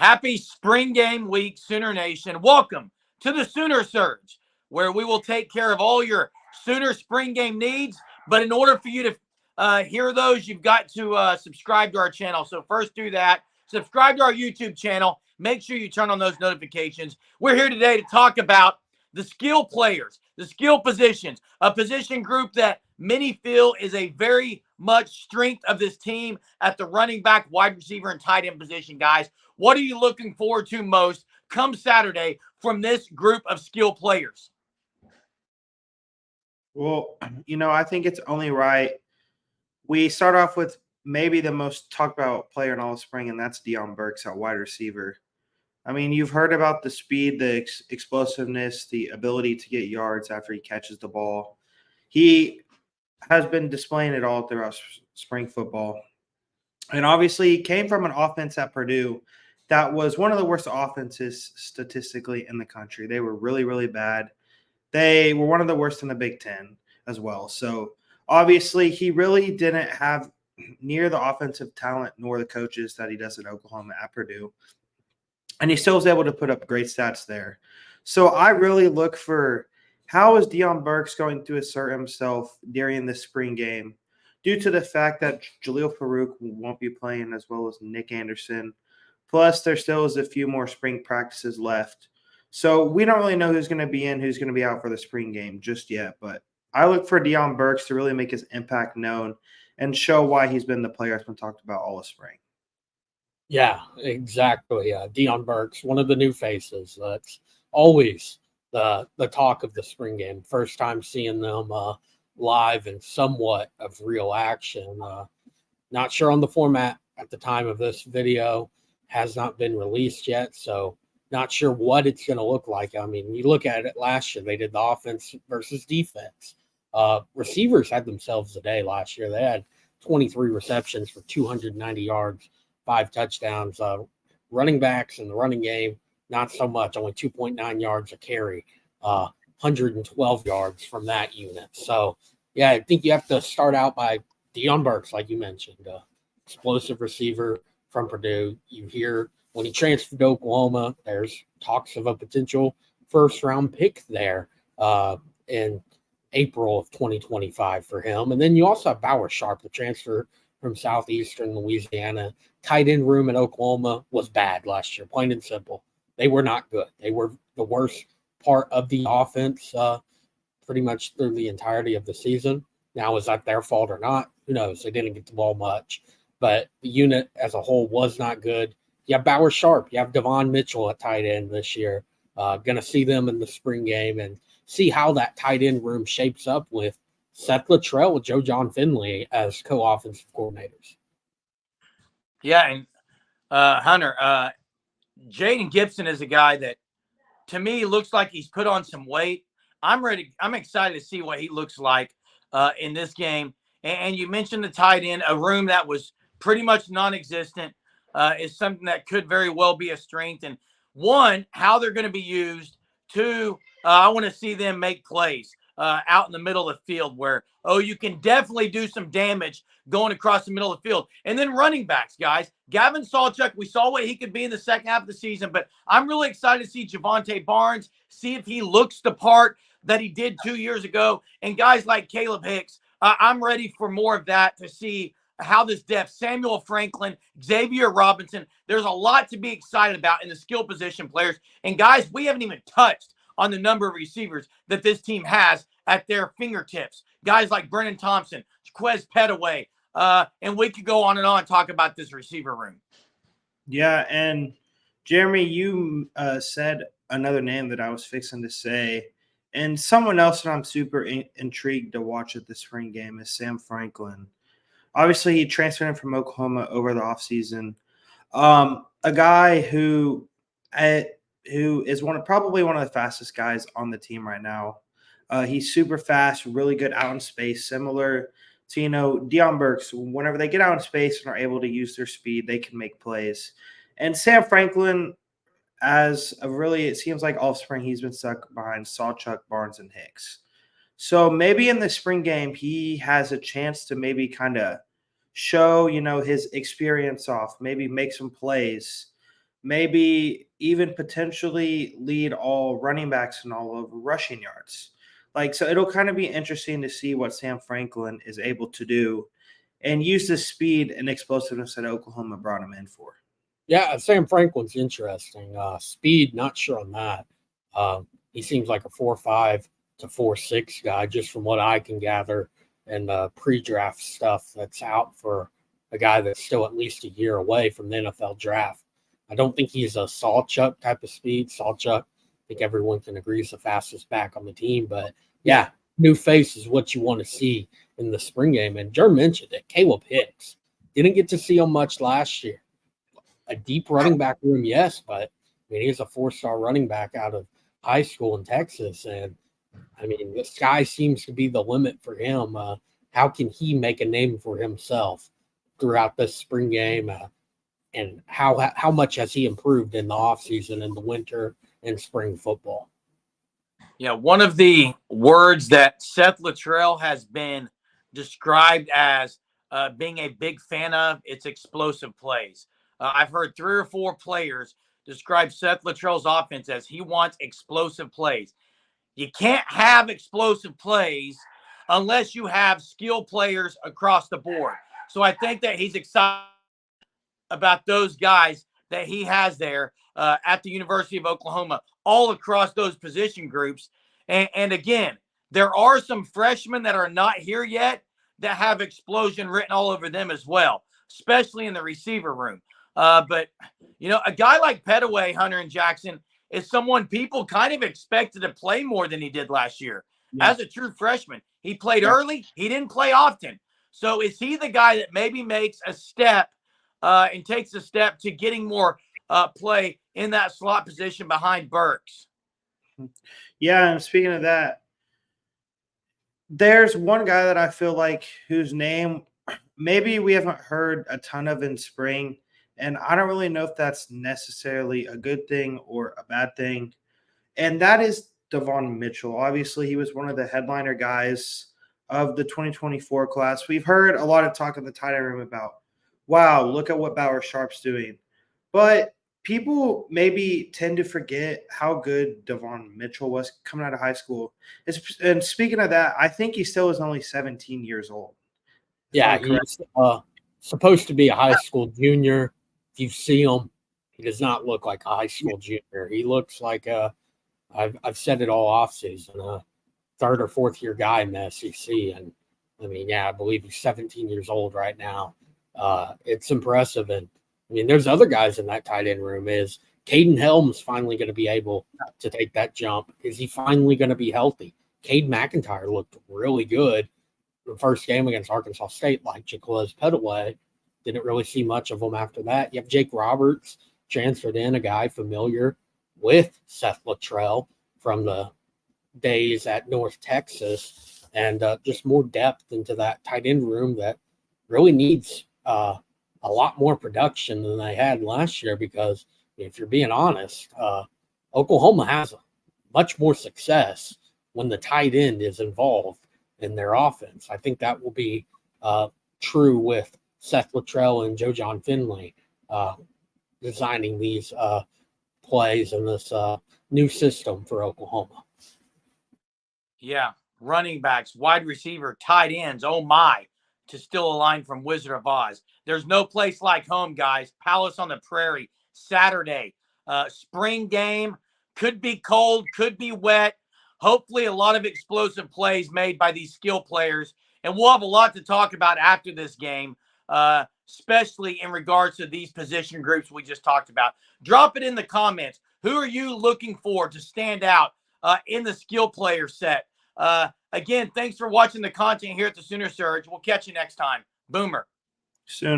Happy spring game week, Sooner Nation. Welcome to the Sooner Surge, where we will take care of all your Sooner spring game needs. But in order for you to hear those, you've got to subscribe to our channel. So first do that. Subscribe to our YouTube channel. Make sure you turn on those notifications. We're here today to talk about the skill players, the skill positions, a position group that many feel is a very much strength of this team at the running back, wide receiver, and tight end position, guys. What are you looking forward to most come Saturday from this group of skill players? Well, I think it's only right. We start off with maybe the most talked about player in all of spring, and that's Deion Burks at wide receiver. I mean, you've heard about the speed, the explosiveness, the ability to get yards after he catches the ball. He has been displaying it all throughout spring football. And obviously, he came from an offense at Purdue that was one of the worst offenses statistically in the country. They were really, really bad. They were one of the worst in the Big Ten as well. So obviously, he really didn't have near the offensive talent nor the coaches that he does at Oklahoma at Purdue. And he still was able to put up great stats there. So I really look for how is Deion Burks going to assert himself during this spring game due to the fact that Jaleel Farouk won't be playing as well as Nick Anderson. Plus, there still is a few more spring practices left. So we don't really know who's going to be in, who's going to be out for the spring game just yet. But I look for Deion Burks to really make his impact known and show why he's been the player that's been talked about all of spring. Yeah, exactly. Deion Burks, one of the new faces. That's always the talk of the spring game. First time seeing them live and somewhat of real action. Not sure on the format at the time of this video. Has not been released yet, so not sure what it's going to look like. I mean, you look at it last year, they did the offense versus defense. Receivers had themselves a day last year. They had 23 receptions for 290 yards, 5 touchdowns. Running backs in the running game, not so much, only 2.9 yards a carry, 112 yards from that unit. So, yeah, I think you have to start out by Deion Burks, like you mentioned, explosive receiver from Purdue. You hear when he transferred to Oklahoma, there's talks of a potential first-round pick there in April of 2025 for him. And then you also have Bauer Sharp, the transfer from Southeastern Louisiana. Tight end room in Oklahoma was bad last year, plain and simple. They were not good. They were the worst part of the offense pretty much through the entirety of the season. Now, is that their fault or not? Who knows? They didn't get the ball much. But the unit as a whole was not good. You have Bauer Sharp. You have Devon Mitchell at tight end this year. Going to see them in the spring game and see how that tight end room shapes up with Seth Luttrell with Joe John Finley as co-offensive coordinators. Yeah, and Hunter, Jaden Gibson is a guy that, to me, looks like he's put on some weight. I'm ready. I'm excited to see what he looks like in this game. And you mentioned the tight end, a room that was pretty much non-existent, is something that could very well be a strength. And one, how they're going to be used. Two, I want to see them make plays out in the middle of the field where, you can definitely do some damage going across the middle of the field. And then running backs, guys. Gavin Sawchuk, we saw what he could be in the second half of the season, but I'm really excited to see Javonte Barnes, see if he looks the part that he did 2 years ago. And guys like Caleb Hicks, I'm ready for more of that to see how this depth, Samuel Franklin, Xavier Robinson, there's a lot to be excited about in the skill position players. And guys, we haven't even touched on the number of receivers that this team has at their fingertips. Guys like Brennan Thompson, Quez Petaway, and we could go on and talk about this receiver room. Yeah, and Jeremy, you said another name that I was fixing to say. And someone else that I'm super intrigued to watch at the spring game is Sam Franklin. Obviously, he transferred in from Oklahoma over the offseason. A guy who is probably one of the fastest guys on the team right now. He's super fast, really good out in space, similar to, Deion Burks. Whenever they get out in space and are able to use their speed, they can make plays. And Sam Franklin, it seems like all spring he's been stuck behind Sawchuk, Barnes, and Hicks. So maybe in the spring game, he has a chance to maybe kind of show, his experience off, maybe make some plays. maybe even potentially lead all running backs and all of rushing yards. Like, so it'll kind of be interesting to see what Sam Franklin is able to do and use the speed and explosiveness that Oklahoma brought him in for. Yeah, Sam Franklin's interesting. Speed, not sure on that. He seems like a 4.5 to 4.6 guy, just from what I can gather and pre-draft stuff that's out for a guy that's still at least a year away from the NFL draft. I don't think he's a Sawchuk type of speed. Sawchuk, I think everyone can agree, is the fastest back on the team. But yeah, new face is what you want to see in the spring game. And Jer mentioned it. Caleb Hicks didn't get to see him much last year. A deep running back room, yes, but I mean, he's a 4-star running back out of high school in Texas. And I mean, the sky seems to be the limit for him. How can he make a name for himself throughout this spring game? And how much has he improved in the offseason, in the winter and spring football? Yeah, one of the words that Seth Littrell has been described as being a big fan of, it's explosive plays. I've heard 3 or 4 players describe Seth Littrell's offense as he wants explosive plays. You can't have explosive plays unless you have skill players across the board. So I think that he's excited about those guys that he has there at the University of Oklahoma, all across those position groups. And again, there are some freshmen that are not here yet that have explosion written all over them as well, especially in the receiver room. But, you know, a guy like Pettaway, Hunter and Jackson, is someone people kind of expected to play more than he did last year. Yeah. As a true freshman, he played early. He didn't play often. So is he the guy that maybe makes a step and takes a step to getting more play in that slot position behind Burks? Yeah, and speaking of that, there's one guy that I feel like whose name maybe we haven't heard a ton of in spring, and I don't really know if that's necessarily a good thing or a bad thing, and that is Devon Mitchell. Obviously, he was one of the headliner guys of the 2024 class. We've heard a lot of talk in the tight end room about, wow, look at what Bauer Sharp's doing. But people maybe tend to forget how good Devon Mitchell was coming out of high school. And speaking of that, I think he still is only 17 years old. Yeah, he's supposed to be a high school junior. If you see him, he does not look like a high school junior. He looks like I've said it all offseason, a 3rd or 4th year guy in the SEC. And I mean, yeah, I believe he's 17 years old right now. It's impressive. And I mean, there's other guys in that tight end room. Is Caden Helms finally going to be able to take that jump? Is he finally going to be healthy? Cade McIntyre looked really good the first game against Arkansas State, like Jaquez Pettaway. Didn't really see much of him after that. You have Jake Roberts transferred in, a guy familiar with Seth Littrell from the days at North Texas, and just more depth into that tight end room that really needs a lot more production than they had last year, because if you're being honest, Oklahoma has much more success when the tight end is involved in their offense. I think that will be true with Seth Littrell and Joe John Finley designing these plays in this new system for Oklahoma. Yeah, running backs, wide receiver, tight ends, oh my, to steal a line from Wizard of Oz. There's no place like home, guys. Palace on the Prairie, Saturday. Spring game, could be cold, could be wet. Hopefully a lot of explosive plays made by these skill players. And we'll have a lot to talk about after this game, especially in regards to these position groups we just talked about. Drop it in the comments. Who are you looking for to stand out in the skill player set? Again, thanks for watching the content here at the Sooner Surge. We'll catch you next time. Boomer. Sooner.